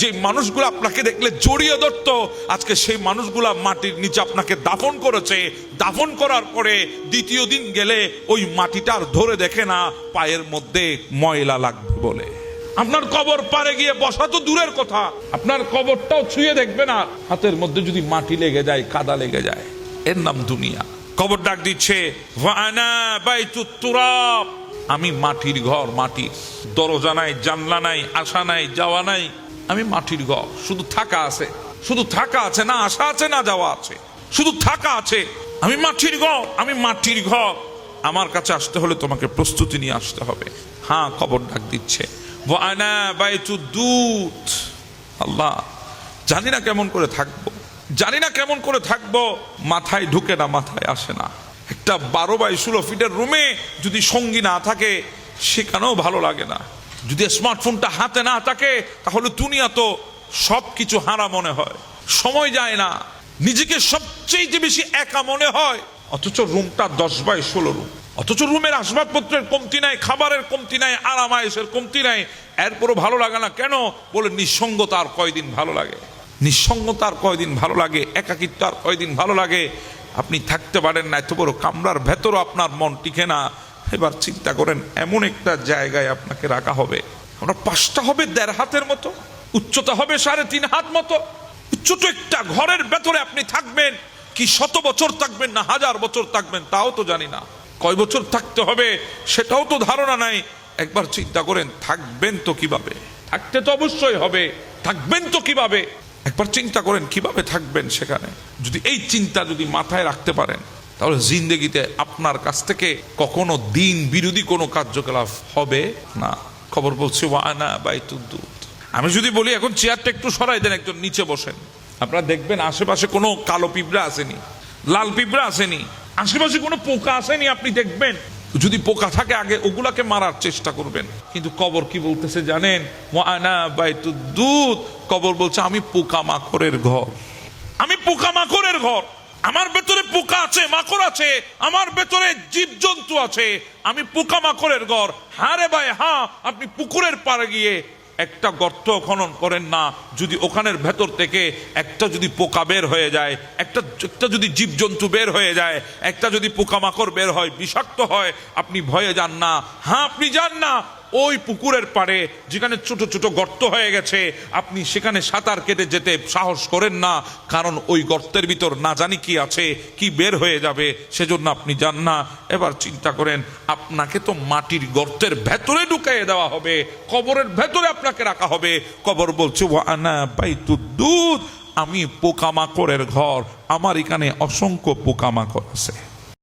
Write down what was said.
যে মানুষগুলো আপনাকে দেখলে জড়িয়ে ধরত, আজকে সেই মানুষগুলা মাটির নিচে আপনাকে দাফন করেছে। দাফন করার পরে দ্বিতীয় দিন গেলে ওই মাটিটা আর ধরে দেখে না পায়ের মধ্যে ময়লা লাগবে বলে। আপনার কবর পারে গিয়ে বসা তো দূরের কথা, আপনার কবরটাও ছুঁয়ে দেখবে না, হাতের মধ্যে যদি মাটি লেগে যায়, কাদা লেগে যায়। এর নাম দুনিয়া। কবর ডাক দিচ্ছে, ওয়ানা বাইতুত তুরাব, আমি মাটির ঘর, মাটির। দরজা নাই, জানলা নাই, আসা নাই, যাওয়া নাই, আমি মাটির ঘর। শুধু থাকা আছে, শুধু থাকা আছে, না আসা আছে না যাওয়া আছে, শুধু থাকা আছে। আমি মাটির ঘর, আমি মাটির ঘর। আমার কাছে আসতে হলে তোমাকে প্রস্তুতি নিয়ে আসতে হবে। হ্যাঁ, কবর ডাক দিচ্ছে, ওয়ানা বাইতুদ দুত। আল্লাহ, জানি না কেমন করে থাকবো, জানি না কেমন করে থাকবো। মাথায় ঢুকে না, মাথায় আসে না। একটা 12x16 ফিটের রুমে যদি সঙ্গী না থাকে, সেখানেও ভালো লাগে না। যদি স্মার্টফোনটা হাতে না থাকে, তাহলে দুনিয়া তো সবকিছু হারা মনে হয়। সময় যায় না, নিজেকে সবচেয়ে বেশি একা মনে হয়। অথচ রুমটা 10x16 রুম, অথচ রুমের আসবাবপত্রের কমতি নাই, খাবারের কমতি নাই, আরামায়েশের কমতি নাই। এরপরও ভালো লাগে না কেন? বলে নিঃসঙ্গতা আর কয়দিন ভালো লাগে, নিঃসঙ্গতা আর কয়দিন ভালো লাগে, একাকিত্ব আর কয়দিন ভালো লাগে। আপনি থাকতে পারেন না, এত বড় কামরার ভেতরও আপনার মন টিকে না। এবার চিন্তা করেন, এমন একটা জায়গায় আপনাকে রাখা হবে, আপনার পাশটা হবে 1.5 হাতের মতো, উচ্চতা হবে 3.5 হাত মতো। ছোট একটা ঘরের ভেতরে আপনি থাকবেন। কি 100 বছর থাকবেন না 1000 বছর থাকবেন তাও তো জানি না। কয় বছর থাকতে হবে সেটাও তো ধারণা নাই। একবার চিন্তা করেন, থাকবেন তো কিভাবে? থাকতে তো অবশ্যই হবে, থাকবেন তো কিভাবে? একবার চিন্তা করেন কিভাবে থাকবেন সেখানে। যদি এই চিন্তা যদি মাথায় রাখতে পারেন, তাহলে জিন্দেগিতে আপনার কাছ থেকে কখনো দিন বিরোধী কোনো কার্যকলাপ হবে না। খবর বলছে, ওয়ানা বাইতুদ দুত। আমি যদি বলি এখন চেয়ারটা একটু সরাই দেন, একজন নিচে বসেন, আপনারা দেখবেন আশেপাশে কোনো কালো পিঁপড়া আসেনি, লাল পিঁপড়া আসেনি, আশেপাশে কোনো পোকা আসেনি। আপনি দেখবেন যদি পোকা থাকে আগে ওগুলাকে মারার চেষ্টা করবেন। কিন্তু কবর কি বলতেছে জানেন? ওয়ানা বাইতুদ দুত। কবর বলছে, আমি পোকামাকড়ের ঘর, আমি পোকামাকড়ের ঘর। আমার ভেতরে পোকা আছে, মাকড় আছে, আমার ভেতরে জীবজন্তু আছে, আমি পোকামাকড়ের ঘর। হ্যাঁ রে ভাই, হ্যাঁ, আপনি পুকুরের পাড়ে গিয়ে একটা গর্ত খনন করেন না, যদি ওখানের ভেতর থেকে একটা যদি পোকা বের হয়ে যায়, একটা যদি জীবজন্তু বের হয়ে যায়, একটা যদি পোকামাকড় বের হয়, বিষাক্ত হয়, আপনি ভয়ে যান না? হ্যাঁ, আপনি যান না। ওই পুকুরের পাড়ে যেখানে ছোট ছোট গর্ত হয়ে গেছে, আপনি সেখানে সাঁতার কেটে যেতে সাহস করেন না, কারণ ওই গর্তের ভিতর না জানি কি আছে, কি বের হয়ে যাবে, সেজন্য আপনি যান না। এবার চিন্তা করেন, আপনাকে তো মাটির গর্তের ভেতরে ঢুকিয়ে দেওয়া হবে, কবরের ভেতরে আপনাকে রাখা হবে। কবর বলছে, ওয়ানা বাইতুদ দুত, আমি পোকামাকড়ের ঘর, আমার এখানে অসংখ্য পোকামাকড় আছে।